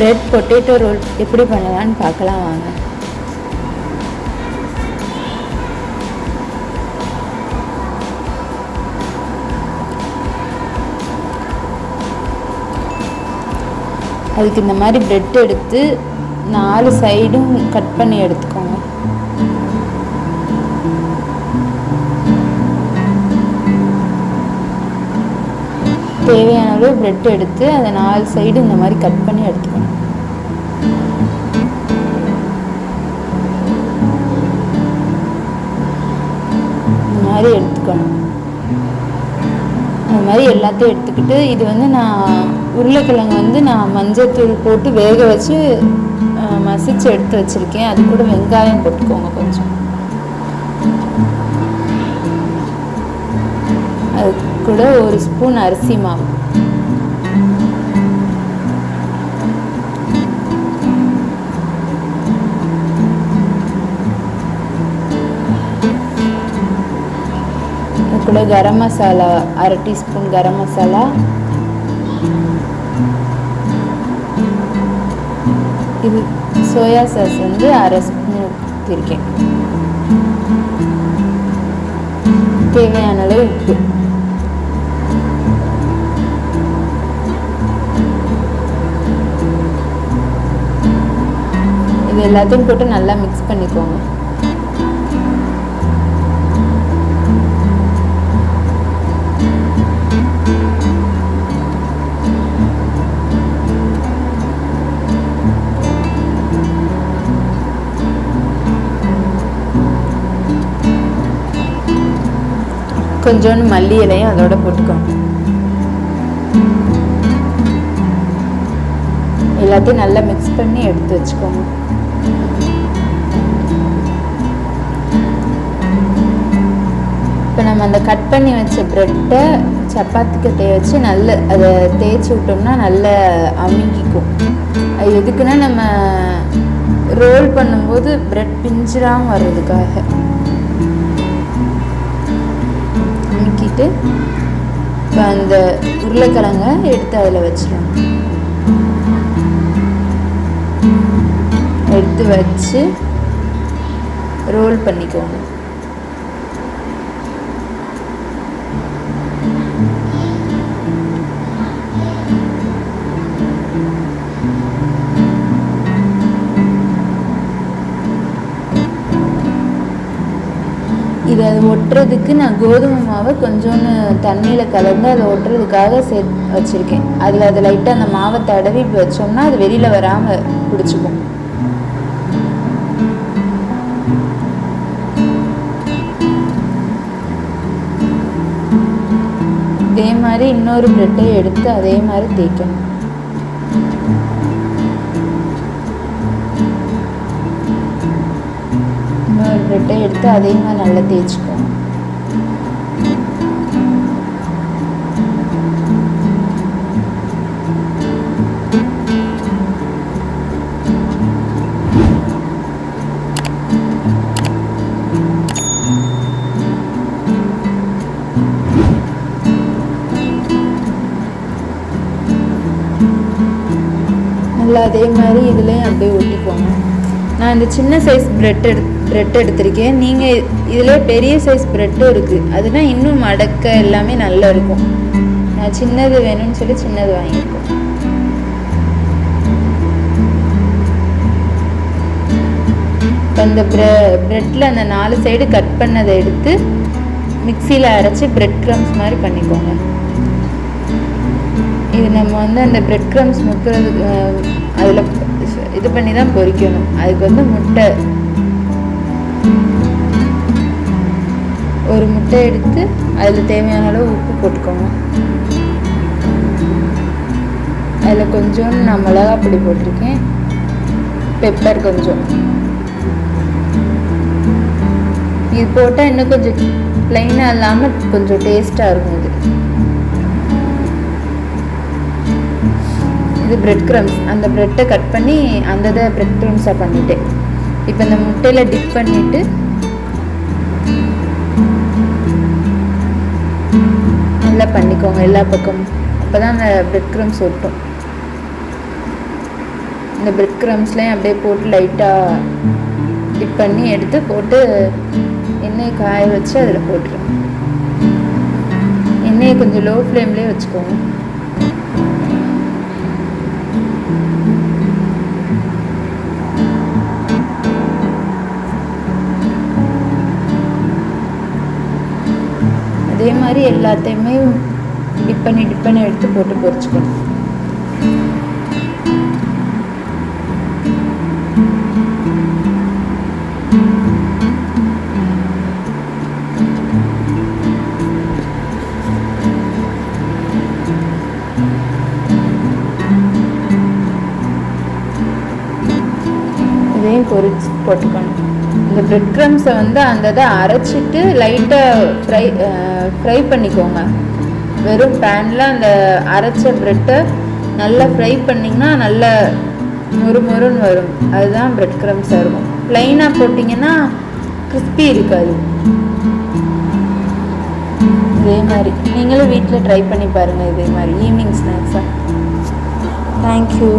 Bread potato role எப்படி பண்ணலான்னு பார்க்கலாம் வாங்க. அதுக்கு இந்த மாதிரி பிரெட் எடுத்து 4 சைடும் கட் பண்ணி எடுத்துக்கோங்க. தேவையான அளவு பிரெட் எடுத்து அதை 4 சைடு இந்த மாதிரி கட் பண்ணி எடுத்துக்கணும். இந்த மாதிரி எடுத்துக்கணும். அந்த மாதிரி எல்லாத்தையும் எடுத்துக்கிட்டு இது வந்து நான் உருளைக்கிழங்கு நான் மஞ்சள்தூள் போட்டு வேக வச்சு மசிச்சு எடுத்து வச்சுருக்கேன். அது கூட வெங்காயம் போட்டுக்கோங்க கொஞ்சம். அது கூட 1 ஸ்பூன் அரிசி மாவு, அது கூட கரம் மசாலா 1/2 டீஸ்பூன் கரம் மசாலா, இது சோயா சாஸ் 1/2 ஸ்பூன் ஊற்றிருக்கேன். தேவையான அளவு உப்பு. இது எல்லாத்தையும் போட்டு நல்லா மிக்ஸ் பண்ணிக்கோங்க. கொஞ்சோண்டு மல்லி இலையும் அதோட போட்டுக்கோங்க. எல்லாத்தையும் நல்லா மிக்ஸ் பண்ணி எடுத்து வச்சுக்கோங்க. இப்போ நம்ம அந்த கட் பண்ணி வச்ச ப்ரெட்டை சப்பாத்தி கட்டையை வச்சு நல்லா அதை தேய்ச்சி விட்டோம்னா நல்லா அமுங்கிக்கும். அது எதுக்குன்னா நம்ம ரோல் பண்ணும்போது ப்ரெட் பிஞ்சிடாமல் வர்றதுக்காக. அமுக்கிட்டு இப்போ அந்த உருளைக்கிழங்க எடுத்து அதில் வச்சிடணும். எடுத்து வச்சு ரோல் பண்ணிக்கோங்க. இது அது ஒட்டுறதுக்கு நான் கோதுமை மாவை கொஞ்சோன்னு தண்ணியில் கலந்து அதை ஒட்டுறதுக்காக வச்சுருக்கேன். அதில் அதை லைட்டாக அந்த மாவை தடவி வச்சோம்னா அது வெளியில் வராமல் பிடிச்சிக்கும். இதே மாதிரி இன்னொரு பிரெட்டை எடுத்து அதே மாதிரி தேய்க்கணும். இன்னொரு பிரெட்டை எடுத்து அதே மாதிரி நல்லா தேய்ச்சிக்கணும். நல்லா அதே மாதிரி இதுலேயும் அப்படியே ஒட்டிக்கோங்க. நான் இந்த சின்ன சைஸ் ப்ரெட் எடுத்திருக்கேன். நீங்கள் இதில் பெரிய சைஸ் ப்ரெட்டும் இருக்குது. அதுனா இன்னும் மடக்க எல்லாமே நல்லா இருக்கும். நான் சின்னது வேணும்னு சொல்லி சின்னது வாங்கியிருக்கேன். இப்போ இந்த ப்ரெட்டில் அந்த 4 சைடு கட் பண்ணதை எடுத்து மிக்சியில் அரைச்சி ப்ரெட் க்ரம்ஸ் மாதிரி பண்ணிக்கோங்க. இது நம்ம அந்த ப்ரெட் க்ரம்ஸ் முக்கிறதுக்கு அதில் இது பண்ணி தான் பொரிக்கணும். அதுக்கு முட்டை, ஒரு முட்டை எடுத்து அதில் தேவையான அளவு உப்பு போட்டுக்கோங்க. அதில் கொஞ்சம் நான் மிளகாப்பொடி போட்டிருக்கேன், பெப்பர் கொஞ்சம். இது போட்டால் இன்னும் கொஞ்சம் ப்ளைனாக இல்லாமல் கொஞ்சம் டேஸ்ட்டாக இருக்கும். இது பிரெட் க்ரம்ஸ். அந்த ப்ரெட்டை கட் பண்ணி அந்த பிரெட் க்ரம்ஸாக பண்ணிட்டேன். இப்போ இந்த முட்டையில் டிப் பண்ணிவிட்டு நல்லா பண்ணிக்கோங்க எல்லா பக்கமும். அப்போ தான் அந்த பிரெட் க்ரம்ஸ் ஒட்டும். இந்த பிரெட் க்ரம்ஸ்லேயும் அப்படியே போட்டு லைட்டாக டிப் பண்ணி எடுத்து போட்டு எண்ணெயை காய வச்சு அதில் போட்டுருங்க. எண்ணெயை கொஞ்சம் லோ ஃப்ளேம்லேயே வச்சுக்கோங்க. அதே மாதிரி எல்லாத்தையுமே டிப் பண்ணி எடுத்து போட்டு பொரிச்சுக்கணும். இதையும் பொரிச்சு போட்டுக்கணும். இந்த பிரெட் க்ரம்ஸை வந்து அந்த இதை அரைச்சிட்டு லைட்டாக ஃப்ரை பண்ணிக்கோங்க. வெறும் பேனில் அந்த அரைச்ச ப்ரெட்டை நல்லா ஃப்ரை பண்ணிங்கன்னா நல்லா மொறுன்னு வரும். அதுதான் பிரெட் க்ரம்ஸாக இருக்கும். ப்ளைனாக போட்டிங்கன்னா கிறிஸ்பி இருக்காது. இதே மாதிரி நீங்களும் வீட்டில் ட்ரை பண்ணி பாருங்கள். இதே மாதிரி ஈவினிங் ஸ்நாக்ஸாக. தேங்க்யூ.